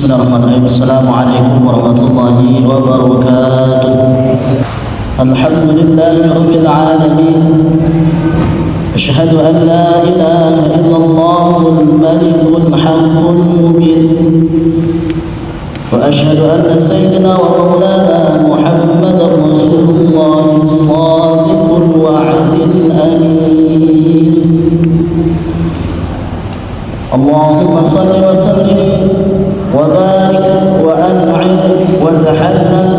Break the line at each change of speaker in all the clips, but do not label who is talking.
Bismillahirrahmanirrahim. Assalamualaikum warahmatullahi wabarakatuh. Alhamdulillahi rabbil alamin. Asyhadu an la ilaha illallahul malikul haqqul mubin. Wa asyhadu anna sayyidina wa maulana Muhammadar Rasulullah as-sadiqul wa'dil amin. Allahumma salli wa sallim وبارك وأنعم وتحنن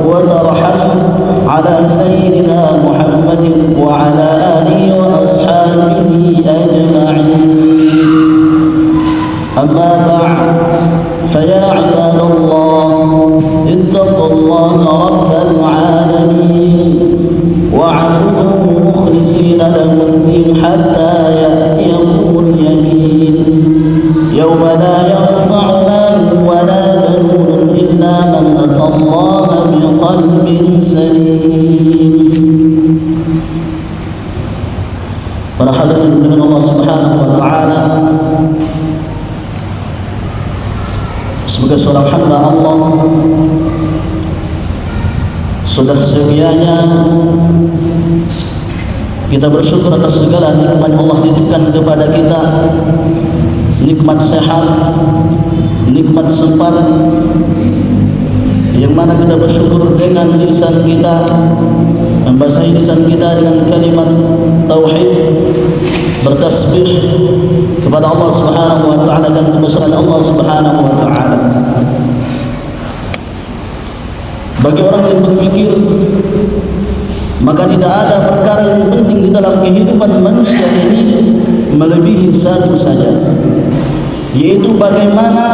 وترحم على سيدنا محمد وعلى آله وأصحابه أجمعين. أما بعد فيا عباد الله اتقوا الله رب العالمين واعبدوه مخلصين له الدين حتى يأتيكم اليقين يوم لا ينفع ولا بنون إلا من أتى الله بقلب سليم. Para hadirin dengan Allah Subhanahu wa taala, sebagai seorang hamba Allah, sudah segianya kita bersyukur atas segala nikmat Allah titipkan kepada kita, nikmat sehat, nikmat sempat, yang mana kita bersyukur dengan lisan kita, membasahi lisan kita dengan kalimat tauhid, bertasbih kepada Allah Subhanahu wa taala dan kebesaran Allah Subhanahu wa taala. Bagi orang yang berfikir, maka tidak ada perkara yang penting di dalam kehidupan manusia ini melebihi satu saja, yaitu bagaimana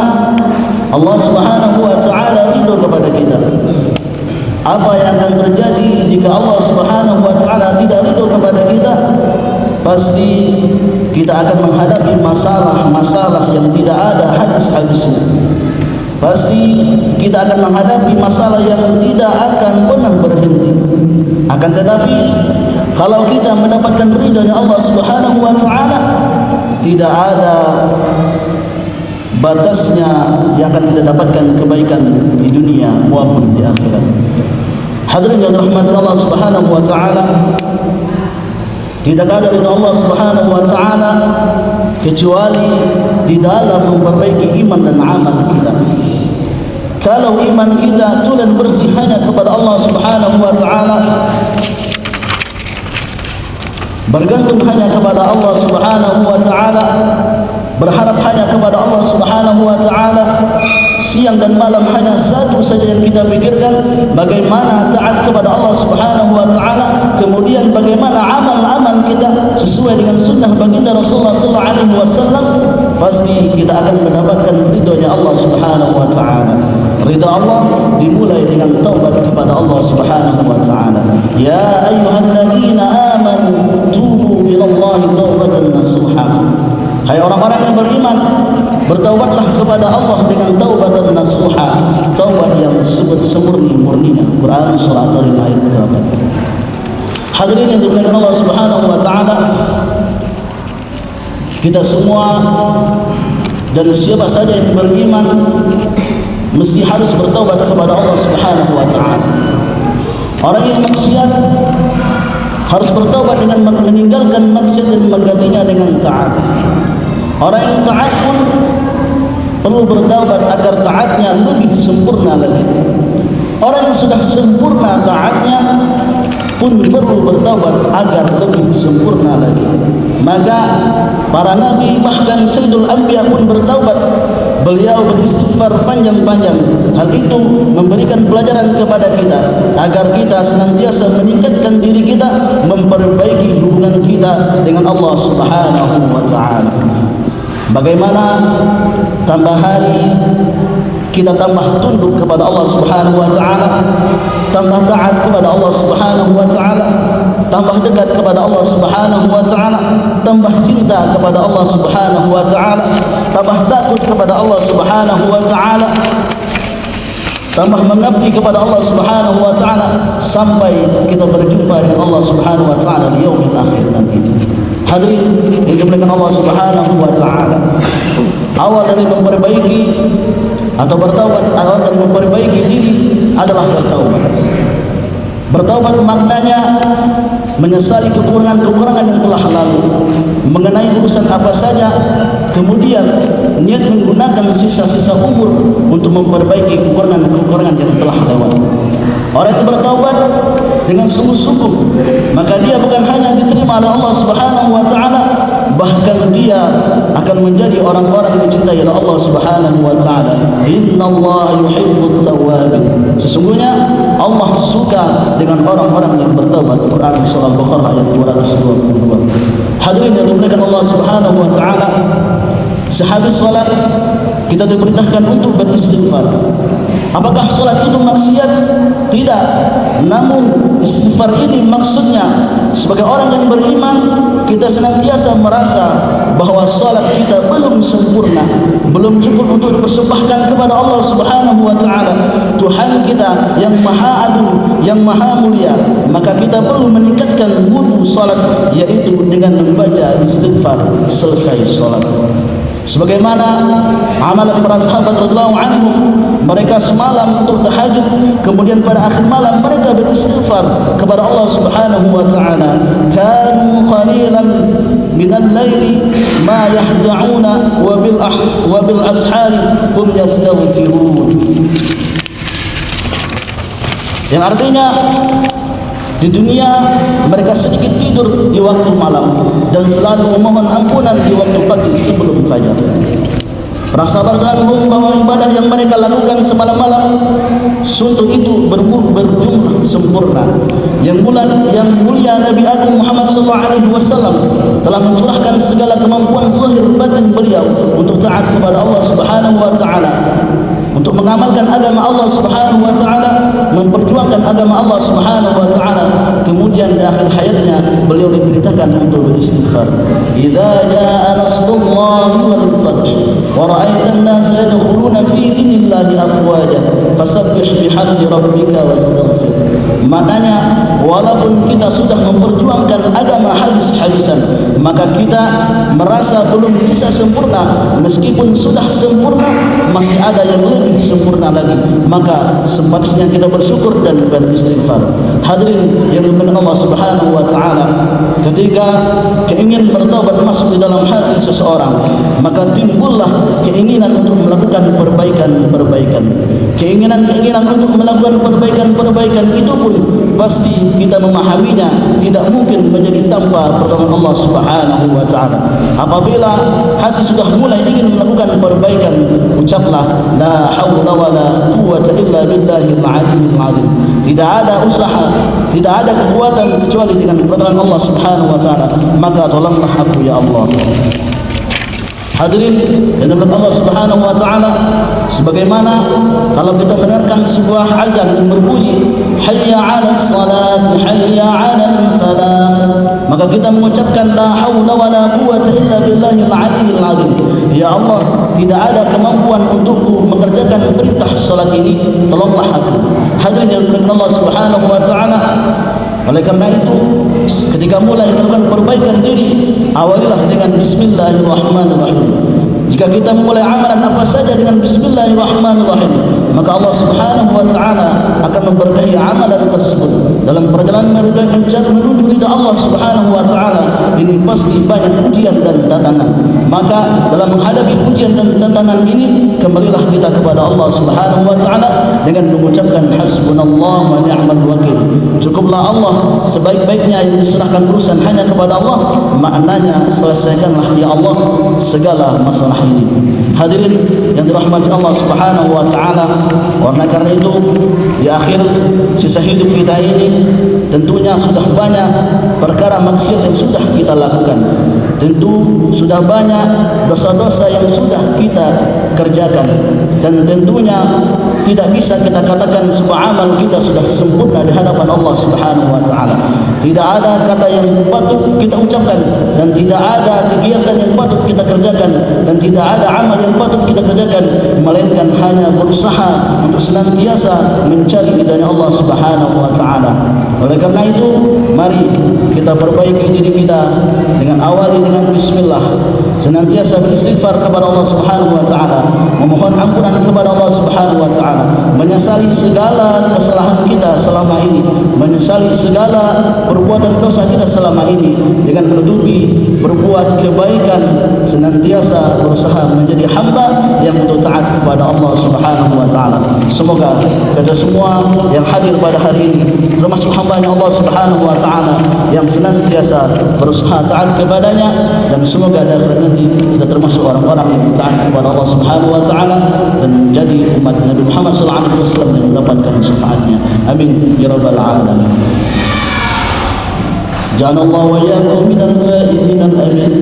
Allah Subhanahu wa taala ridho kepada kita. Apa yang akan terjadi jika Allah Subhanahu wa taala tidak ridho kepada kita? Pasti kita akan menghadapi masalah-masalah yang tidak ada habis-habisnya. Pasti kita akan menghadapi masalah yang tidak akan pernah berhenti. Akan tetapi kalau kita mendapatkan ridhonya Allah Subhanahu wa taala, tidak ada batasnya yang akan kita dapatkan kebaikan di dunia maupun di akhirat. Hadirin yang dirahmati Allah Subhanahu wa taala, tidak ada ridha Allah Subhanahu wa taala kecuali di dalam memperbaiki iman dan amal kita. Kalau iman kita tulen bersih hanya kepada Allah Subhanahu wa taala, bergantung hanya kepada Allah Subhanahu wa taala, berharap hanya kepada Allah Subhanahu wa taala, siang dan malam hanya satu saja yang kita pikirkan, bagaimana taat kepada Allah Subhanahu wa taala, kemudian bagaimana amal-amal kita sesuai dengan sunnah baginda Rasulullah sallallahu alaihi wasallam, pasti kita akan mendapatkan ridhonya Allah Subhanahu wa taala. Ridha Allah dimulai dengan taubat kepada Allah Subhanahu wa taala. Ya ayyuhalladzina amanu tubu ilallahi taubatan nasuha. Hai orang-orang yang beriman, bertaubatlah kepada Allah dengan taubatan nasuha, taubat yang semurni-murninya. Quran surah At-Tarim ayat 8. Hadirin yang dimuliakan Allah Subhanahu wa taala, kita semua dan siapa saja yang beriman mesti harus bertaubat kepada Allah Subhanahu wa taala. Orang yang maksiat harus bertaubat dengan meninggalkan maksiat dan menggantinya dengan taat. Orang yang taat pun perlu bertaubat agar taatnya lebih sempurna lagi. Orang yang sudah sempurna taatnya pun perlu bertaubat agar lebih sempurna lagi. Maka para nabi bahkan Sayyidul Anbiya pun bertaubat. Beliau beristighfar panjang-panjang. Hal itu memberikan pelajaran kepada kita agar kita senantiasa meningkatkan diri kita, memperbaiki hubungan kita dengan Allah Subhanahu wa taala. Bagaimana tambah hari kita tambah tunduk kepada Allah Subhanahu wa taala, tambah taat kepada Allah Subhanahu wa taala, tambah dekat kepada Allah Subhanahu wa taala, tambah cinta kepada Allah Subhanahu wa taala, tambah takut kepada Allah Subhanahu wa taala, tambah mengabdi kepada Allah Subhanahu wa taala sampai kita berjumpa dengan Allah Subhanahu wa taala di yaumil akhir nanti. Hadirin yang dimuliakan Allah Subhanahu wa taala, awal dari memperbaiki atau bertaubat, awal dari memperbaiki diri adalah bertaubat. Bertaubat maknanya menyesali kekurangan-kekurangan yang telah lalu mengenai urusan apa saja, kemudian niat menggunakan sisa-sisa umur untuk memperbaiki kekurangan-kekurangan yang telah lewat. Orang yang bertaubat dengan sungguh-sungguh, maka dia bukan hanya diterima oleh Allah Subhanahu wa taala, bahkan dia akan menjadi orang-orang yang dicintai oleh Allah Subhanahu wa taala. Innallaha yuhibbut tawwabin. Sesungguhnya Allah suka dengan orang-orang yang bertaubat. Quran surah Al-Baqarah ayat 222. Hadirin yang dimuliakan Allah Subhanahu wa taala, sehabis salat kita diperintahkan untuk beristighfar. Apakah salat itu maksiat? Tidak. Namun istighfar ini maksudnya sebagai orang yang beriman, kita senantiasa merasa bahwa salat kita belum sempurna, belum cukup untuk dipersembahkan kepada Allah Subhanahu wa taala, Tuhan kita yang maha agung, yang maha mulia. Maka kita perlu meningkatkan wudu salat, yaitu dengan membaca istighfar selesai salat. Sebagaimana amalan para sahabat radhiyallahu anhum, mereka semalam untuk tahajud, kemudian pada akhir malam mereka beristighfar kepada Allah Subhanahu wa taala. Kanu qalilan minal laili ma yahja'una wa bil ashari hum yastaghfirun. Yang artinya di dunia mereka sedikit tidur di waktu malam dan selalu memohon ampunan di waktu pagi sebelum fajar. Para sahabat radhiyallahu bahwa ibadah yang mereka lakukan semalam-malam suntuk itu berjumlah sempurna. Yang mulia Nabi Agung Muhammad SAW telah mencurahkan segala kemampuan zahir batin beliau untuk taat kepada Allah Subhanahu wa taala, untuk mengamalkan agama Allah Subhanahu wa taala, memperjuangkan agama Allah Subhanahu wa taala. Kemudian di akhir hayatnya beliau diperintahkan untuk beristighfar. Idza jaa nasrullahi wal fath wa ra'aitan nasa yadkhuluna fi dinillahi afwaja fasabbih bihamdi rabbika wastaghfir. Maknanya, walaupun kita sudah memperjuangkan agama habis-habisan, maka kita merasa belum bisa sempurna. Meskipun sudah sempurna, masih ada yang lebih sempurna lagi. Maka sepantasnya kita bersyukur dan beristighfar. Hadirin yang dimuliakan Allah Subhanahu wa taala, ketika keinginan bertaubat masuk di dalam hati seseorang, maka timbullah keinginan untuk melakukan perbaikan-perbaikan. Keinginan untuk melakukan perbaikan-perbaikan itu pun pasti kita memahaminya tidak mungkin menjadi tanpa pertolongan Allah Subhanahu wa taala. Apabila hati sudah mulai ingin melakukan perbaikan, ucaplah la haula wala quwwata illa billahil aliyyil azim. Tidak ada usaha, tidak ada kekuatan kecuali dengan pertolongan Allah Subhanahu wa taala. Maka tolonglah aku ya Allah. Hadirin yang dimuliakan Allah Subhanahu wa taala, sebagaimana kalau kita mendengarkan sebuah azan yang berbunyi hayya 'alas salati hayya 'alal falah, maka kita mengucapkan la haula wala quwwata illa billahil aliyyil azim. Ya Allah, tidak ada kemampuan untukku mengerjakan perintah salat ini, tolonglah aku. Hadirin yang dimuliakan Allah Subhanahu wa taala, oleh karena itu ketika mulai melakukan perbaikan diri, awalilah dengan bismillahirrahmanirrahim. Jika kita memulai amalan apa saja dengan bismillahirrahmanirrahim, maka Allah Subhanahu wa taala akan memberkahi amalan tersebut. Dalam perjalanan menuju ridha Allah Subhanahu wa taala ini pasti banyak ujian dan tantangan. Maka dalam menghadapi ujian dan tantangan ini, kembalilah kita kepada Allah Subhanahu wa taala dengan mengucapkan hasbunallah wa ni'mal wakil. Cukuplah Allah, sebaik-baiknya yang diserahkan urusan hanya kepada Allah. Maknanya selesaikanlah ya Allah segala masalah ini. Hadirin yang dirahmati Allah Subhanahu wa taala, karena itu di akhir sisa hidup kita ini tentunya sudah banyak perkara maksiat yang sudah kita lakukan. Tentu sudah banyak dosa-dosa yang sudah kita kerjakan, dan tentunya tidak bisa kita katakan sebuah amal kita sudah sempurna di hadapan Allah Subhanahu wa taala. Tidak ada kata yang patut kita ucapkan, dan tidak ada kegiatan yang patut kita kerjakan, dan tidak ada amal yang patut kita kerjakan, melainkan hanya berusaha untuk senantiasa mencari ridhanya Allah Subhanahu wa taala. Oleh karena itu, mari kita perbaiki diri kita dengan awali dengan bismillah, senantiasa beristighfar kepada Allah Subhanahu wa taala, memohon ampunan kepada Allah Subhanahu wa taala, menyesali segala kesalahan kita selama ini, menyesali segala perbuatan dosa kita selama ini, dengan menutupi berbuat kebaikan, senantiasa berusaha menjadi hamba yang untuk taat kepada Allah Subhanahu wa taala. Semoga kita semua yang hadir pada hari ini termasuk hamba-Nya Allah Subhanahu wa taala yang senantiasa berusaha taat kepadanya, dan semoga di akhirat nanti kita termasuk orang-orang yang taat kepada Allah Subhanahu wa taala dan menjadi umat Nabi Muhammad sallallahu alaihi wasallam yang mendapatkan syafaatnya. Amin ya rabbal alamin. Ja'alallahu wa iyyakum minal faizin al-amin.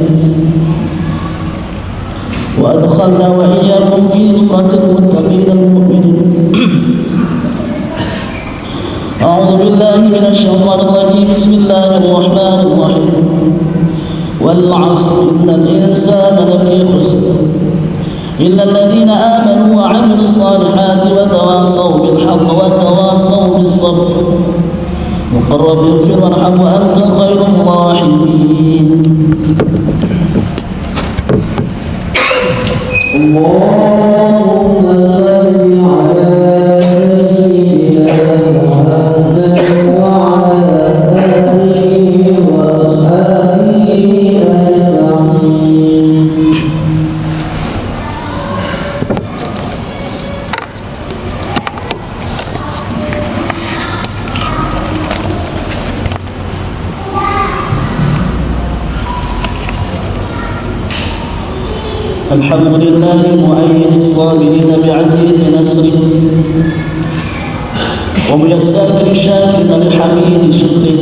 Wa adkhalna wa iyyakum fi zumratil muttaqin al-mu'minin. A'udzu billahi minasy syaithanir rajim. Bismillahir rahmanir rahim. Wal 'asri innal insana lafi khusr illa alladhina amanu wa 'amilus salihati wa tawasaw bil haqqi wa tawasaw bis sabr. وقل رب اغفر وارحم وأنت خير الراحمين. اللهم صل على سيدنا محمد وعلى آله وأصحابه أجمعين. الحمد لله مؤيد الصابرين بعزيز نصره وميسر الشاكرين لحميد شكره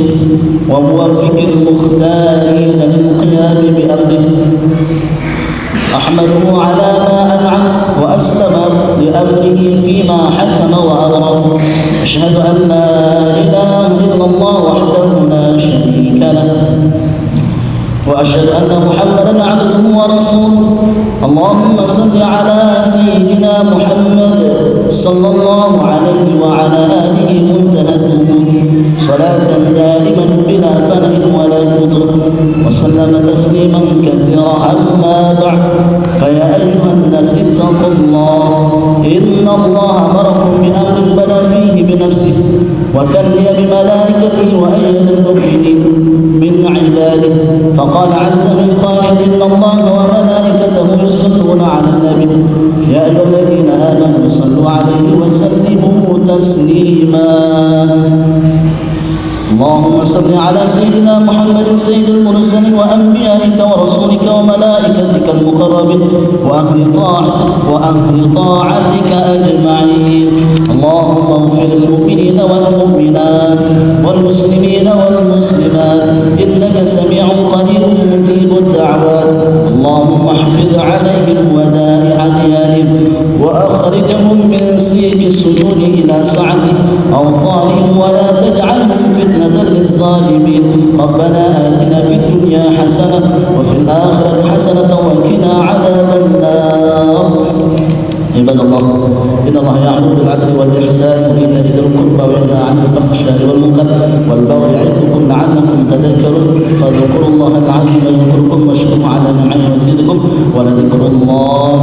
وموفق المختارين للقيام بأمره. أحمده على ما أنعم وأسلم لأمره فيما حكم وأمره. أشهد أن لا إله إلا الله وحده لا شريك له وأشهد أن محمدا عبده ورسوله. اللهم صل على سيدنا محمد صلى الله عليه وعلى آله منتهى الأمور صلاة دائما بلا فناء ولا فتور وسلم تسليما كثيرا. أما بعد فيا أيها الناس اتقوا الله إن الله أمركم بأمر بدا فيه بنفسه وثني بملائكته وأيد المؤمنين من عباده فقال عز من قائل إن الله وملائكته يصلون على النبي يا أيها الذين آمنوا صلوا عليه وسلموا تسليما. اللهم صل على سيدنا محمد سيد المرسلين وأنبيائك ورسولك وملائكتك المقربين وأهل طاعتك أجمعين. اللهم اغفر للمؤمنين والمؤمنات والمسلمين والمسلمات إنك سميع قريب مجيب الدعوات. اللهم احفظ عليهم ودائع ديانهم وأخرجهم من سيق السجون إلى سعته أوطانهم ولا تجعلهم فتنة للظالمين. ربنا آتنا في الدنيا حسنة وفي الآخرة حسنة وقنا عذاب النار. عباد الله إن الله يأمر بالعدل والإحسان وإيتاء ذي القربى وينهى عن الفحشاء والمنكر والبغي يعظكم لعلكم تذكرون. فاذكروا الله العظيم يذكركم واشكروا على نعمه يزدكم ولذكر الله